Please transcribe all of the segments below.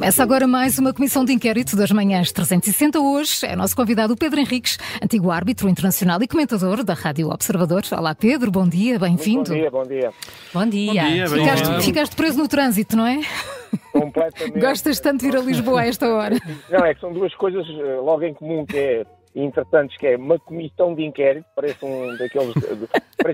Começa agora mais uma comissão de inquérito das manhãs 360. Hoje é nosso convidado o Pedro Henriques, antigo árbitro internacional e comentador da Rádio Observador. Olá Pedro, bom dia, bem-vindo. Bom dia. Bom dia. Ficaste preso no trânsito, não é? Completamente. Gostas tanto de ir a Lisboa a esta hora? Não, é que são duas coisas logo em comum que é interessantes, que é uma comissão de inquérito, parece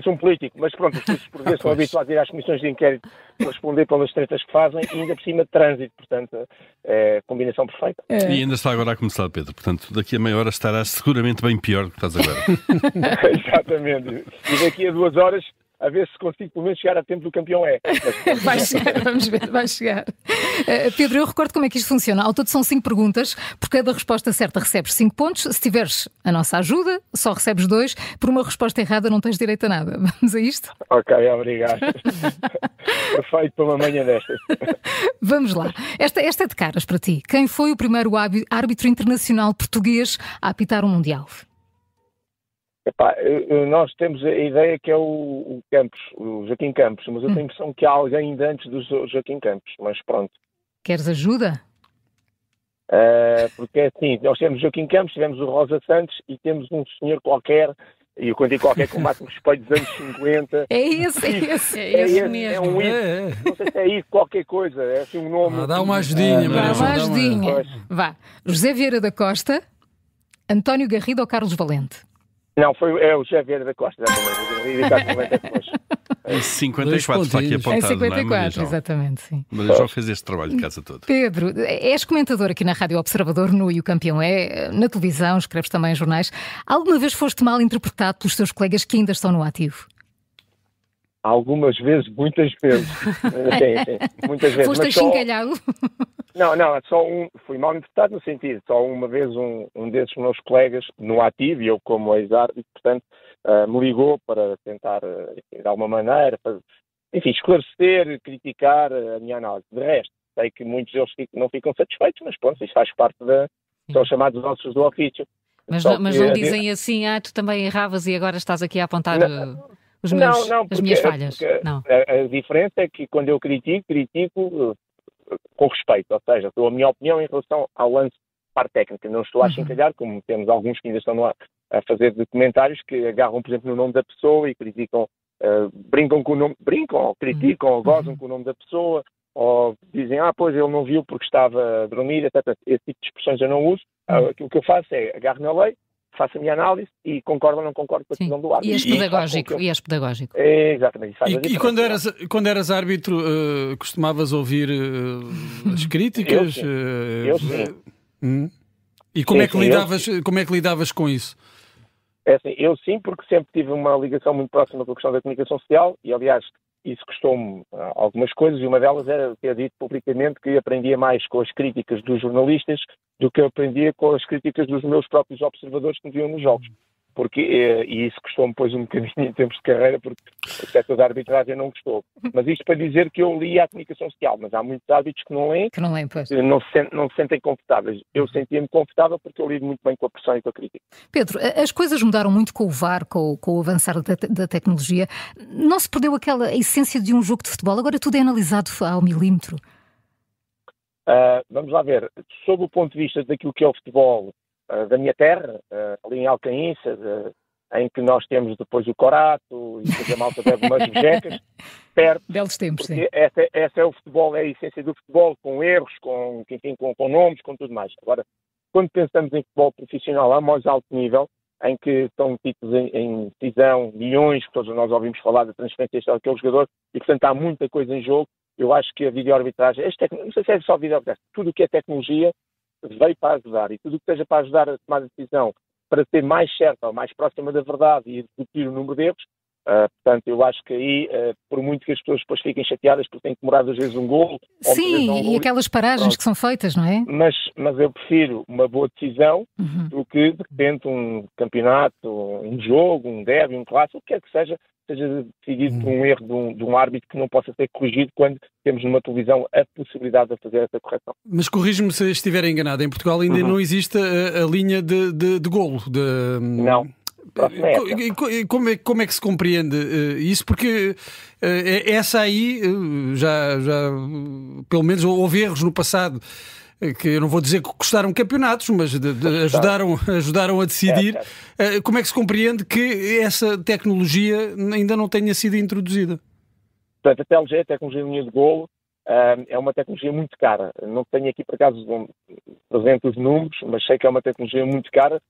um político, mas pronto, os políticos por vezes são habituados a ir às comissões de inquérito para responder pelas tretas que fazem e ainda por cima de trânsito, portanto, é combinação perfeita. E ainda está agora a começar, Pedro, portanto, daqui a meia hora estarás seguramente bem pior do que estás agora. Exatamente. E daqui a 2 horas, a ver se consigo pelo menos chegar a tempo do campeão é. Vai chegar, vamos ver, vai chegar. Pedro, eu recordo como é que isto funciona. Ao todo são 5 perguntas. Por cada resposta certa recebes 5 pontos. Se tiveres a nossa ajuda, só recebes 2. Por uma resposta errada não tens direito a nada. Vamos a isto? Ok, obrigado. Perfeito para uma manhã destas. Vamos lá. Esta é de caras para ti. Quem foi o primeiro árbitro internacional português a apitar um Mundial? Epá, nós temos a ideia que é o Campos, o Joaquim Campos, mas eu tenho a impressão que há alguém ainda antes do Joaquim Campos, mas pronto. Queres ajuda? Porque é assim, nós temos Joaquim Campos, tivemos o Rosa Santos e temos um senhor qualquer, e eu quando digo qualquer com o máximo respeito dos anos 50. É esse mesmo. É um isso. Não sei se é isso, qualquer coisa, é assim um nome. Dá uma ajudinha, Dá uma ajudinha. Vá. José Vieira da Costa, António Garrido ou Carlos Valente? Não, é o José Vieira da Costa, exatamente. Em 54 está aqui apontado. Em 54, exatamente, sim. Mas ele já fez este trabalho de casa todo. Pedro, és comentador aqui na Rádio Observador, no E o Campeão é, na televisão, escreves também em jornais. Alguma vez foste mal interpretado pelos teus colegas que ainda estão no ativo? Algumas vezes, muitas vezes. Sim, muitas vezes. Foste achincalhado? Não, fui mal interpretado no sentido, só uma vez um desses meus colegas no ativo, e eu como ex-árbitro, portanto, me ligou para tentar, de alguma maneira, esclarecer, criticar a minha análise. De resto, sei que muitos deles não ficam satisfeitos, mas pronto, isso faz parte são chamados ossos do ofício. Mas não dizem assim, tu também erravas e agora estás aqui a apontar as minhas falhas. Não. A diferença é que quando eu critico com respeito, ou seja, dou a minha opinião em relação ao lance parte técnica. Não estou a achincalhar, como temos alguns que ainda estão a fazer comentários que agarram, por exemplo, no nome da pessoa e criticam, brincam com o nome, ou criticam, ou gozam com o nome da pessoa, ou dizem, pois ele não viu porque estava a dormir, etc. Esse tipo de expressões eu não uso. Aquilo que eu faço é agarro na lei, faço a minha análise e concordo ou não concordo com a decisão do árbitro. E és pedagógico. Exatamente. E quando eras árbitro, costumavas ouvir as críticas? Eu sim. E como é que lidavas com isso? É assim, eu sim, porque sempre tive uma ligação muito próxima com a questão da comunicação social e, aliás, isso custou-me algumas coisas e uma delas era ter dito publicamente que aprendia mais com as críticas dos jornalistas do que eu aprendia com as críticas dos meus próprios observadores que me viam nos jogos. E isso custou-me depois um bocadinho em termos de carreira, porque o setor da arbitragem não gostou. Mas isto para dizer que eu li a comunicação social, mas há muitos árbitros que não leem, pois. Não se sentem confortáveis. Eu sentia-me confortável porque eu lido muito bem com a pressão e com a crítica. Pedro, as coisas mudaram muito com o VAR, com o avançar da tecnologia. Não se perdeu aquela essência de um jogo de futebol? Agora tudo é analisado ao milímetro. Vamos lá ver. Sob o ponto de vista daquilo que é o futebol da minha terra, ali em Alcaínça, em que nós temos depois o Corato e depois a malta bebe umas bejecas, perto. Belos tempos, sim. Essa é o futebol, é a essência do futebol, com erros, com nomes, com tudo mais. Agora, quando pensamos em futebol profissional a mais alto nível, em que estão títulos em decisão, milhões, que todos nós ouvimos falar da transferência daquele jogador, e portanto há muita coisa em jogo, eu acho que a videoarbitragem, não sei se é só videoarbitragem, tudo o que é tecnologia veio para ajudar, e tudo o que seja para ajudar a tomar a decisão para ser mais certa ou mais próxima da verdade e reduzir o número de erros, portanto, eu acho que aí, por muito que as pessoas depois fiquem chateadas porque têm que demorar 2 vezes um golo... Sim, e aquelas paragens que são feitas, não é? Mas eu prefiro uma boa decisão do que, de repente, um campeonato, um jogo, um derby, um clássico, o que quer que seja decidido por um erro de um árbitro que não possa ser corrigido quando temos numa televisão a possibilidade de fazer essa correção. Mas corrijo-me se estiver enganado, em Portugal ainda não existe a linha de golo. Não. Como é que se compreende isso? Porque essa aí já pelo menos houve erros no passado que eu não vou dizer que custaram campeonatos, mas ajudaram a decidir. Como é que se compreende que essa tecnologia ainda não tenha sido introduzida? Portanto, a TLG, a tecnologia de linha de golo, é uma tecnologia muito cara. Não tenho aqui, por acaso, presente os números, mas sei que é uma tecnologia muito cara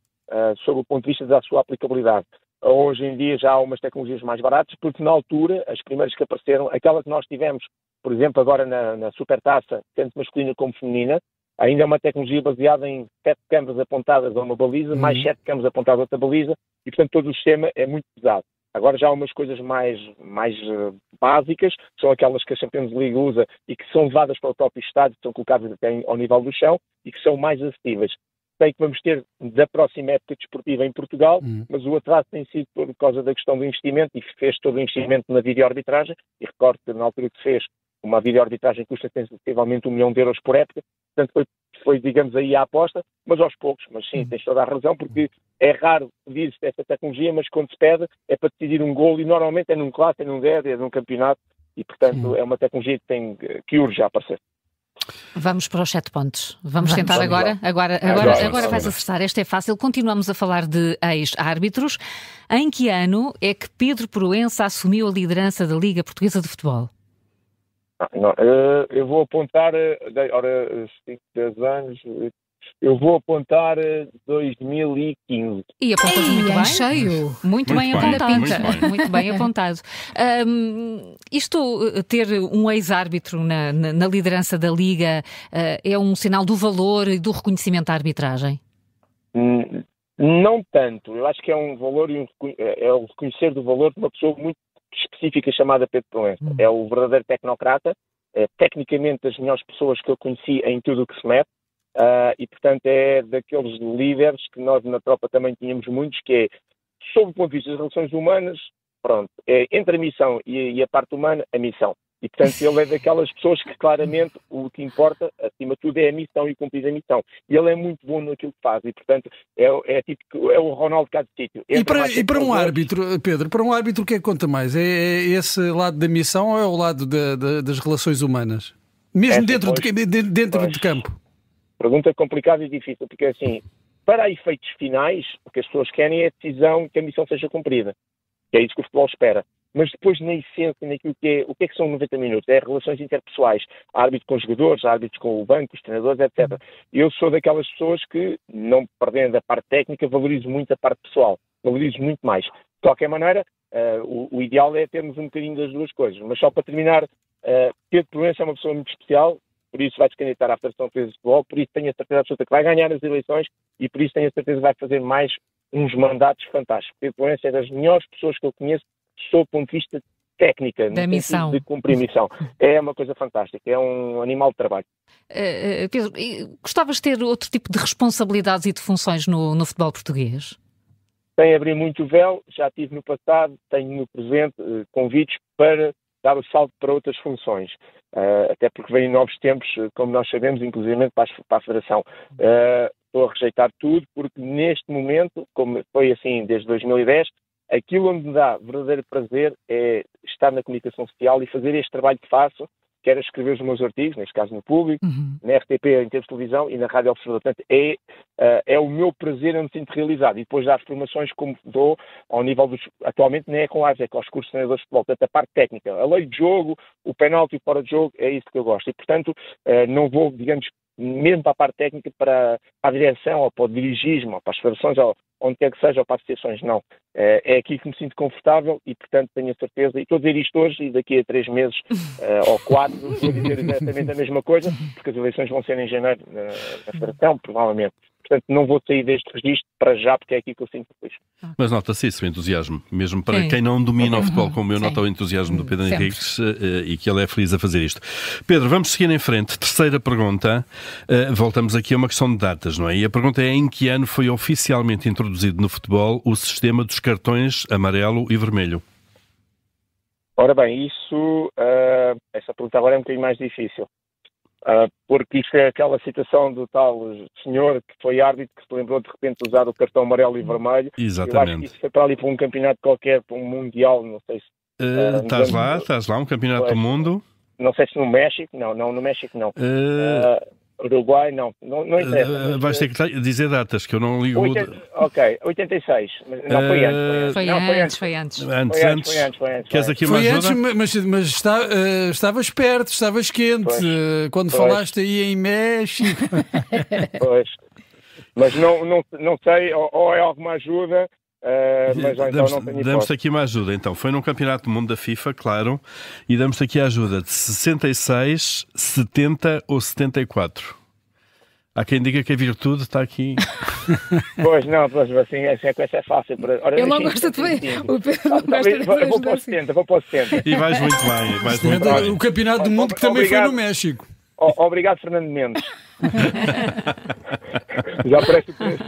sob o ponto de vista da sua aplicabilidade. Hoje em dia já há umas tecnologias mais baratas, porque na altura, as primeiras que apareceram, aquela que nós tivemos, por exemplo, agora na Supertaça, tanto masculina como feminina, ainda é uma tecnologia baseada em 7 câmaras apontadas a uma baliza, mais 7 câmaras apontadas a outra baliza, e portanto todo o sistema é muito pesado. Agora já há umas coisas mais básicas, que são aquelas que a Champions League usa e que são levadas para o próprio estádio, que são colocadas até ao nível do chão e que são mais acessíveis. Sei que vamos ter da próxima época desportiva em Portugal, mas o atraso tem sido por causa da questão do investimento e fez todo o investimento na videoarbitragem, e recordo que na altura que fez uma videoarbitragem custa sensivelmente 1 milhão de euros por época, portanto foi digamos aí a aposta, mas aos poucos, mas sim, tens toda a razão, porque é raro pedir-se esta tecnologia, mas quando se pede é para decidir um golo e normalmente é num clássico, é num derby, é num campeonato e portanto é uma tecnologia que urge a aparecer. Vamos para os 7 pontos. Vamos tentar agora. Agora vais acertar. Esta é fácil. Continuamos a falar de ex-árbitros. Em que ano é que Pedro Proença assumiu a liderança da Liga Portuguesa de Futebol? Eu vou apontar, 5, 10 anos, eu vou apontar 2015. E apontas muito bem. Cheio. Muito bem apontado. Muito bem apontado. Ter um ex-árbitro na liderança da Liga é um sinal do valor e do reconhecimento da arbitragem? Não tanto. Eu acho que é um valor é o reconhecer do valor de uma pessoa muito específica chamada Pedro Proença. É o verdadeiro tecnocrata, é tecnicamente das melhores pessoas que eu conheci em tudo o que se mete, e portanto é daqueles líderes que nós na tropa também tínhamos muitos, que é, sob o ponto de vista das relações humanas, pronto, é entre a missão e a parte humana, a missão. E, portanto, ele é daquelas pessoas que, claramente, o que importa, acima de tudo, é a missão e cumprir a missão. E ele é muito bom naquilo que faz. E, portanto, é o Ronaldo de cada sítio. E para um árbitro, Pedro, para um árbitro o que é que conta mais? É esse lado da missão ou é o lado das relações humanas? Mesmo dentro de campo? Pergunta complicada e difícil, porque, assim, para efeitos finais, o que as pessoas querem é a decisão que a missão seja cumprida. Que é isso que o futebol espera. Mas depois, na essência, naquilo o que é que são 90 minutos? É relações interpessoais, árbitro com os jogadores, árbitros com o banco, os treinadores, etc. Eu sou daquelas pessoas que, não perdendo a parte técnica, valorizo muito a parte pessoal, valorizo muito mais. De qualquer maneira, o ideal é termos um bocadinho das duas coisas. Mas só para terminar, Pedro Proença é uma pessoa muito especial, por isso vai se candidatar à Federação Portuguesa de Futebol, por isso tenho a certeza absoluta que vai ganhar as eleições e por isso tenho a certeza que vai fazer mais uns mandatos fantásticos. Pedro Proença é das melhores pessoas que eu conheço sob o ponto de vista técnica, da missão, de cumprir missão. É uma coisa fantástica, é um animal de trabalho. Pedro, gostavas de ter outro tipo de responsabilidades e de funções no futebol português? Sem abrir muito o véu, já tive no passado, tenho no presente convites para dar o salto para outras funções, até porque vêm novos tempos, como nós sabemos, inclusive para a Federação. Estou a rejeitar tudo, porque neste momento, como foi assim desde 2010, aquilo onde me dá verdadeiro prazer é estar na comunicação social e fazer este trabalho que faço, que era escrever os meus artigos, neste caso no Público, na RTP, em termos de televisão e na Rádio Observador. Portanto, é o meu prazer, eu me sinto realizado. E depois dar formações como dou ao nível dos... Atualmente nem é com lives, é com os cursos de treinadores de futebol. Portanto, a parte técnica, a lei de jogo, o penalti fora de jogo, é isso que eu gosto. E, portanto, não vou, digamos, mesmo para a parte técnica, para a direção, ou para o dirigismo, ou para as federações, ou onde quer que seja, ou para as associações, não. É aqui que me sinto confortável e, portanto, tenho a certeza, e estou a dizer isto hoje, e daqui a 3 meses ou 4, vou dizer exatamente a mesma coisa, porque as eleições vão ser em janeiro na Federação, provavelmente. Portanto, não vou sair deste registro para já, porque é aqui que eu sinto feliz. Mas nota-se isso, o entusiasmo. Mesmo para quem não domina o futebol como eu, nota o entusiasmo do Pedro Henriques e que ele é feliz a fazer isto. Pedro, vamos seguir em frente. Terceira pergunta. Voltamos aqui a uma questão de datas, não é? E a pergunta é: em que ano foi oficialmente introduzido no futebol o sistema dos cartões amarelo e vermelho? Ora bem, essa pergunta agora é um bocadinho mais difícil. Porque isto é aquela situação do tal senhor que foi árbitro que se lembrou de repente de usar o cartão amarelo e vermelho. Exatamente. Eu acho que isso foi para ali para um campeonato qualquer, para um mundial, não sei se... Estás lá, um campeonato do mundo? Não sei se no México, não, no México não. Uruguai, não interessa. Vais ter que dizer datas, que eu não ligo. Ok, 86. Não, foi antes. Antes. Queres aqui uma ajuda? Antes, mas estavas perto, estavas quente, quando falaste aí em México. Pois. Mas não sei, ou é alguma ajuda... mas então não tenho damos-te aqui uma ajuda, então. Foi num campeonato do mundo da FIFA, claro, e damos-te aqui a ajuda de 66, 70 ou 74. Há quem diga que a virtude está aqui. Pois assim, a coisa é fácil. Ele não gosta de ver. O Pedro não gosta de ver. Vou para o 70. E vais muito bem. O campeonato do mundo que também foi no México. Obrigado, Fernando Mendes. Já parece o preço.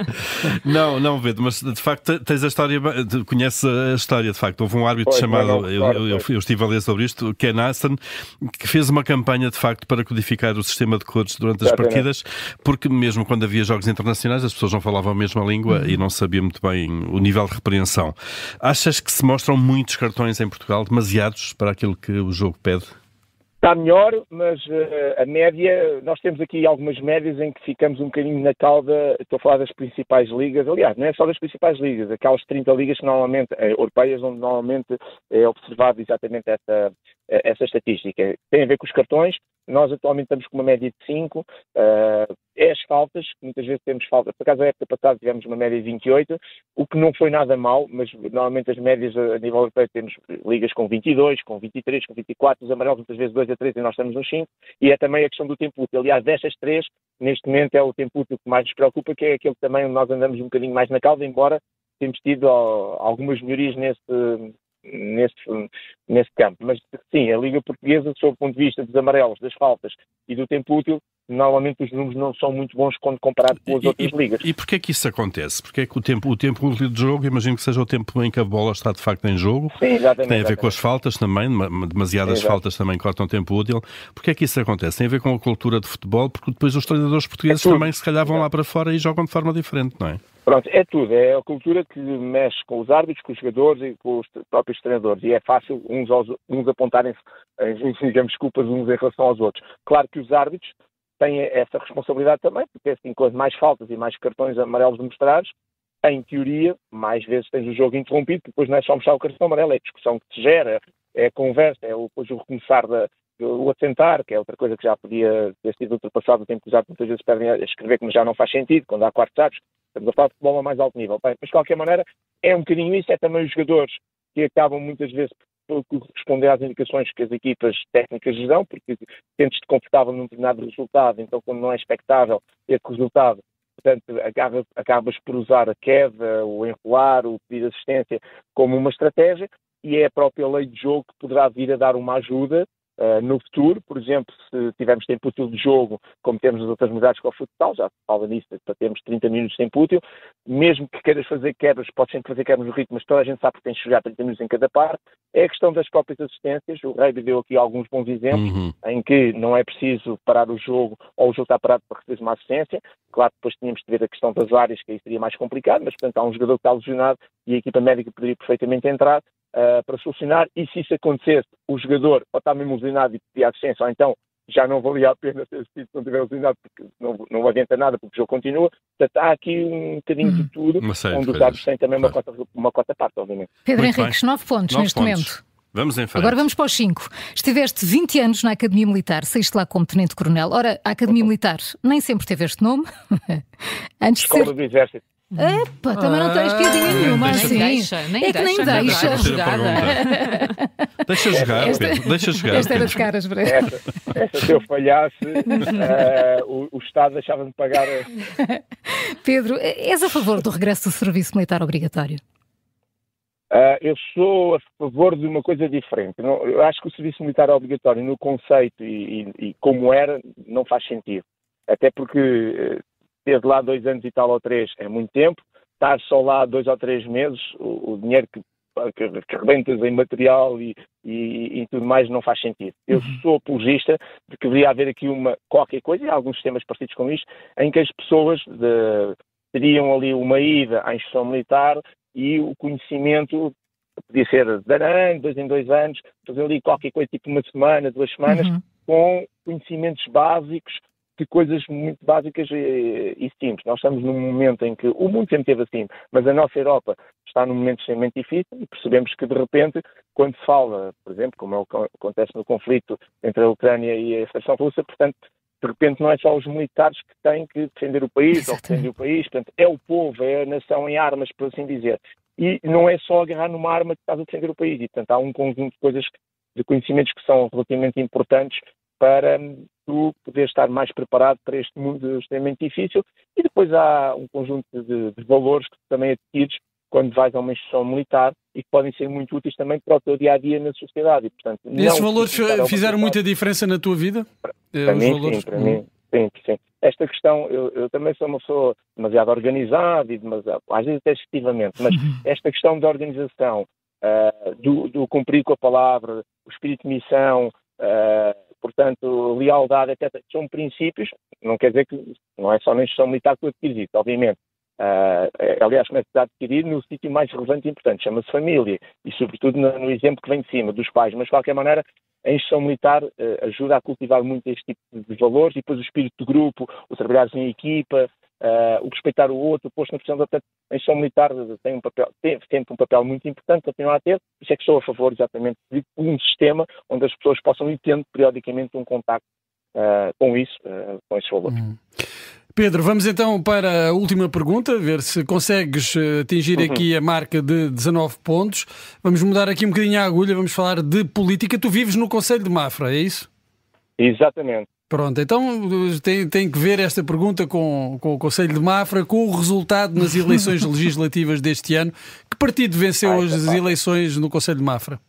Não, Pedro, mas de facto tens a história, conheces a história, de facto. Houve um árbitro chamado, eu estive a ler sobre isto, Ken Aston, que fez uma campanha de facto para codificar o sistema de cores durante as partidas, porque mesmo quando havia jogos internacionais as pessoas não falavam a mesma língua e não sabiam muito bem o nível de repreensão. Achas que se mostram muitos cartões em Portugal, demasiados para aquilo que o jogo pede? Está melhor, mas a média, nós temos aqui algumas médias em que ficamos um bocadinho na cauda. Estou a falar das principais ligas, aliás, não é só das principais ligas, aquelas 30 ligas que normalmente, europeias, onde normalmente é observado exatamente essa estatística. Tem a ver com os cartões. Nós atualmente estamos com uma média de 5, é as faltas, muitas vezes temos faltas. Por acaso, a época passada tivemos uma média de 28, o que não foi nada mau, mas normalmente as médias a nível europeu temos ligas com 22, com 23, com 24, os amarelos muitas vezes 2 a 3 e nós estamos nos 5, e é também a questão do tempo útil. Aliás, destas 3, neste momento é o tempo útil que mais nos preocupa, que é aquele que também nós andamos um bocadinho mais na cauda, embora temos tido algumas melhorias nesse campo. Mas sim, a Liga Portuguesa, sob o ponto de vista dos amarelos, das faltas e do tempo útil, normalmente os números não são muito bons quando comparado com as outras ligas. E porquê é que isso acontece? Porque é que o tempo útil de jogo, imagino que seja o tempo em que a bola está de facto em jogo. Sim, exatamente. Tem a ver com as faltas também, demasiadas faltas também cortam tempo útil. Porquê é que isso acontece? Tem a ver com a cultura de futebol, porque depois os treinadores portugueses também se calhar vão lá para fora e jogam de forma diferente, não é? Pronto, é tudo. É a cultura que mexe com os árbitros, com os jogadores e com os próprios treinadores. E é fácil uns apontarem-se, digamos, culpas uns em relação aos outros. Claro que os árbitros têm essa responsabilidade também, porque assim, com as mais faltas e mais cartões amarelos demonstrados, em teoria, mais vezes tens o jogo interrompido, porque depois não é só mostrar o cartão amarelo, é a discussão que se gera, é a conversa, é depois o recomeçar o assentar, que é outra coisa que já podia ter sido ultrapassado o tempo que os árbitros muitas vezes perdem a escrever, que já não faz sentido, quando há quartos árbitros. Estamos a falar de futebol a mais alto nível. Bem, mas de qualquer maneira, é um bocadinho isso, é também os jogadores que acabam muitas vezes por responder às indicações que as equipas técnicas lhes dão, porque sentes-te confortável num determinado resultado, então quando não é expectável esse resultado, portanto, acabas por usar a queda, o enrolar, o pedir assistência como uma estratégia, e é a própria lei de jogo que poderá vir a dar uma ajuda no futuro. Por exemplo, se tivermos tempo útil de jogo, como temos nas outras modalidades com o futsal, já se fala nisso, para termos 30 minutos de tempo útil, mesmo que queiras fazer quebras, podes sempre fazer quebras no ritmo, mas toda a gente sabe que tens de jogar 30 minutos em cada parte. É a questão das próprias assistências. O Rei deu aqui alguns bons exemplos, em que não é preciso parar o jogo, ou o jogo está parado para receber uma assistência. Claro que depois tínhamos de ver a questão das áreas, que aí seria mais complicado, mas portanto há um jogador que está lesionado e a equipa médica poderia perfeitamente entrar para solucionar, e se isso acontecesse, o jogador ou está mesmo lesionado e pedir assistência, ou então já não valia a pena ter assistido se não estiver lesionado, porque não adianta nada, porque o jogo continua. Portanto, há aqui um bocadinho de tudo, onde os árbitros têm também uma cota parte, obviamente. Pedro Henriques, 9 pontos neste momento. Vamos em frente. Agora vamos para os 5. Estiveste 20 anos na Academia Militar, saíste lá como Tenente-Coronel. Ora, a Academia Militar nem sempre teve este nome. Antes Escola de ser... do Exército. Epa, também não tens piadinha nenhuma assim. Nem deixa. Deixa jogar, Pedro. Deixa jogar. Esta era de caras, essa se eu falhasse, o Estado deixava-me pagar. Pedro, és a favor do regresso do serviço militar obrigatório? Eu sou a favor de uma coisa diferente. Eu acho que o serviço militar obrigatório, no conceito e como era, não faz sentido. Até porque ter lá 2 anos e tal ou 3 é muito tempo. Estar só lá 2 ou 3 meses, o dinheiro que rebentas em material e tudo mais não faz sentido. Eu sou apologista de que deveria haver aqui qualquer coisa, e há alguns sistemas parecidos com isto, em que as pessoas teriam ali uma ida à instrução militar e o conhecimento podia ser de ano, 2 em 2 anos, fazer ali qualquer coisa, tipo uma semana, 2 semanas, com conhecimentos básicos de coisas muito básicas e simples. Nós estamos num momento em que o mundo sempre esteve assim, mas a nossa Europa está num momento extremamente difícil e percebemos que, de repente, quando se fala, por exemplo, como é o que acontece no conflito entre a Ucrânia e a Federação Russa, portanto, de repente não é só os militares que têm que defender o país ou defender o país, portanto, é o povo, é a nação em armas, por assim dizer. E não é só agarrar numa arma que estás a defender o país. E, portanto, há um conjunto de coisas, de conhecimentos que são relativamente importantes para tu poder estar mais preparado para este mundo extremamente difícil. E depois há um conjunto de valores que também adquires quando vais a uma instituição militar e que podem ser muito úteis também para o teu dia-a-dia na sociedade. E, portanto, esses valores fizeram muita diferença na tua vida? Para mim, sim, para mim, sim. Esta questão, eu também sou uma pessoa demasiado organizada e demasiado, às vezes até excessivamente, mas esta questão da organização, do cumprir com a palavra, o espírito de missão, portanto, lealdade, etc., são princípios, não quer dizer que não é só na instituição militar que tu adquires isso, obviamente. Aliás, começa a adquirir no sítio mais relevante e importante, chama-se família, e sobretudo no exemplo que vem de cima, dos pais, mas de qualquer maneira a instituição militar ajuda a cultivar muito este tipo de valores, e depois o espírito de grupo, o trabalhar em equipa, o respeitar o outro, o posto na pressão. Portanto, a instituição militar tem sempre um papel muito importante, continua a ter, por isso é que sou a favor exatamente de um sistema onde as pessoas possam ir tendo periodicamente um contacto com isso, com esses valores. Pedro, vamos então para a última pergunta, ver se consegues atingir aqui a marca de 19 pontos. Vamos mudar aqui um bocadinho a agulha, vamos falar de política. Tu vives no Conselho de Mafra, é isso? Exatamente. Pronto, então tem que ver esta pergunta com o Conselho de Mafra, com o resultado nas eleições legislativas deste ano. Que partido venceu as eleições no Conselho de Mafra?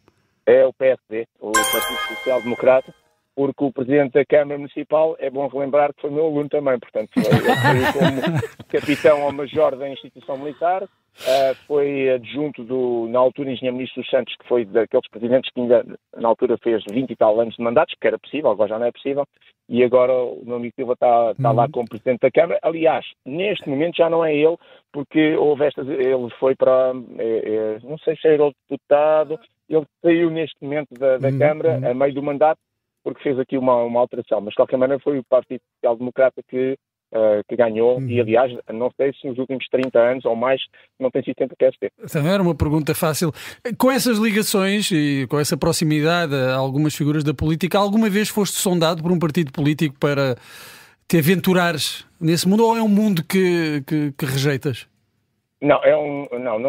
É o PSD, o Partido Social Democrata. Porque o Presidente da Câmara Municipal, é bom relembrar que foi meu aluno também, portanto, foi como capitão ou major da instituição militar, foi adjunto na altura, Engenheiro-Ministro dos Santos, que foi daqueles presidentes que ainda, na altura, fez 20 e tal anos de mandatos, que era possível, agora já não é possível, e agora o meu amigo Silva está lá como Presidente da Câmara. Aliás, neste momento já não é ele, porque ele foi para, não sei se era o deputado, ele saiu neste momento da Câmara, a meio do mandato, porque fez aqui uma alteração, mas de qualquer maneira foi o Partido Social Democrata que ganhou, e aliás, não sei se nos últimos 30 anos ou mais não tem sido sempre o PSD. Então, era uma pergunta fácil. Com essas ligações e com essa proximidade a algumas figuras da política, alguma vez foste sondado por um partido político para te aventurares nesse mundo, ou é um mundo que rejeitas? Não,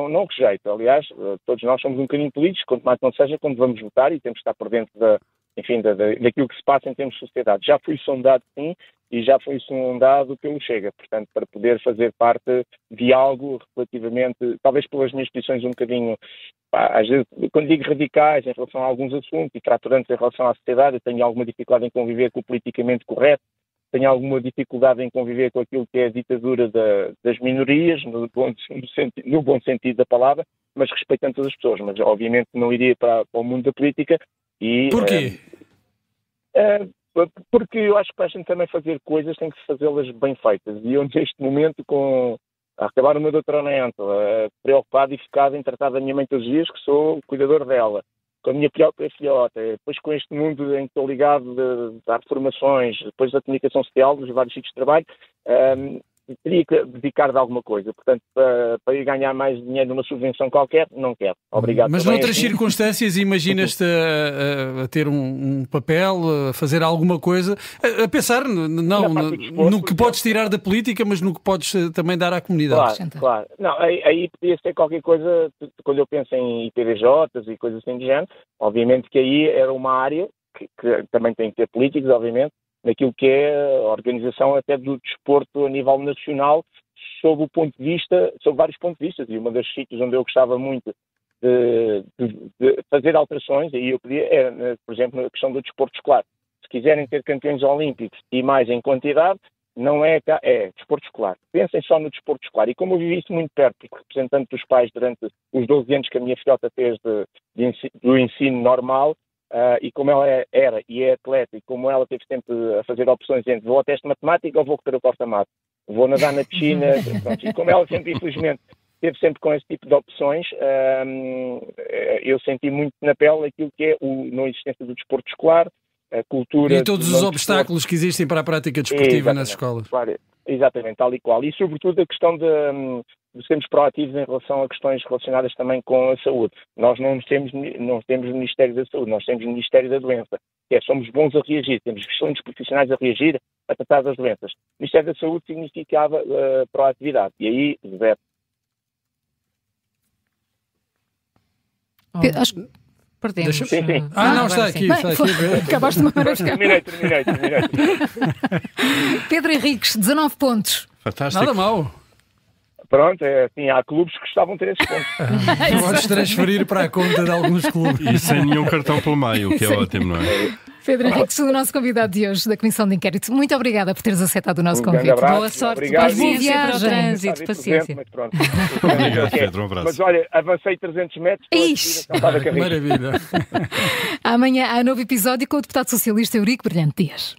não rejeito. Aliás, todos nós somos um bocadinho políticos, quanto mais não seja, quando vamos votar, e temos que estar por dentro daquilo que se passa em termos de sociedade. Já fui sondado, sim, e já fui sondado pelo Chega, portanto, para poder fazer parte de algo relativamente, talvez pelas minhas posições um bocadinho, às vezes, quando digo radicais em relação a alguns assuntos e fraturantes em relação à sociedade, eu tenho alguma dificuldade em conviver com o politicamente correto, tenho alguma dificuldade em conviver com aquilo que é a ditadura das minorias, no bom sentido da palavra, mas respeitando todas as pessoas. Mas, obviamente, não iria para o mundo da política. Porquê? Porque eu acho que para a gente também fazer coisas tem que fazê-las bem feitas. E eu, neste momento, a acabar o meu doutoramento, preocupado e focado em tratar da minha mãe todos os dias, que sou o cuidador dela, com a minha filhota, depois com este mundo em que estou ligado de dar formações, depois da comunicação social, dos vários sítios de trabalho, teria que dedicar de alguma coisa. Portanto, para ir ganhar mais dinheiro numa subvenção qualquer, não quero. Obrigado. Mas noutras circunstâncias, imaginas-te a ter um papel, a fazer alguma coisa, a pensar no que podes tirar da política, mas no que podes também dar à comunidade. Claro. Não, aí podia ser qualquer coisa, quando eu penso em IPDJs e coisas assim de género, obviamente que aí era uma área que também tem que ter políticos, obviamente, naquilo que é a organização até do desporto a nível nacional, sob vários pontos de vista. E uma das sítios onde eu gostava muito de fazer alterações, e eu podia, por exemplo, a questão do desporto escolar. Se quiserem ter campeões olímpicos e mais em quantidade, não é desporto escolar. Pensem só no desporto escolar. E como eu vivi isso muito perto, porque representante dos pais durante os 12 anos que a minha filhota fez do ensino normal, e como ela era e é atleta, e como ela teve sempre a fazer opções entre vou ao teste de matemática ou vou correr o corta-mato, vou nadar na piscina, pronto, e como ela sempre, infelizmente, esteve sempre com esse tipo de opções, eu senti muito na pele aquilo que é a não existência do desporto escolar, a cultura... E todos os obstáculos que existem para a prática desportiva nas escolas. Claro, exatamente, tal e qual. E sobretudo a questão de sermos proativos em relação a questões relacionadas também com a saúde. Nós não temos Ministério da Saúde, nós temos Ministério da Doença. Somos bons a reagir, temos excelentes profissionais a reagir a tratar das doenças. O Ministério da Saúde significava proatividade. E aí, Zé... Acho que perdemos. Sim. Não, está aqui. Acabaste de uma Terminei. Pedro Henriques, 19 pontos. Fantástico. Nada mal. Pronto, assim, há clubes que gostavam de ter esses pontos. Podes transferir para a conta de alguns clubes. E sem nenhum cartão pelo meio, o que é ótimo, não é? Pedro Henriques, o nosso convidado de hoje da Comissão de Inquérito. Muito obrigada por teres aceitado o nosso convite. Abraço, boa sorte, obrigado. boa viagem para o trânsito, paciência. Mas pronto. Obrigado, Pedro, um abraço. Mas olha, avancei 300 metros. Maravilha. Amanhã há novo episódio com o deputado socialista Eurico Brilhante Dias.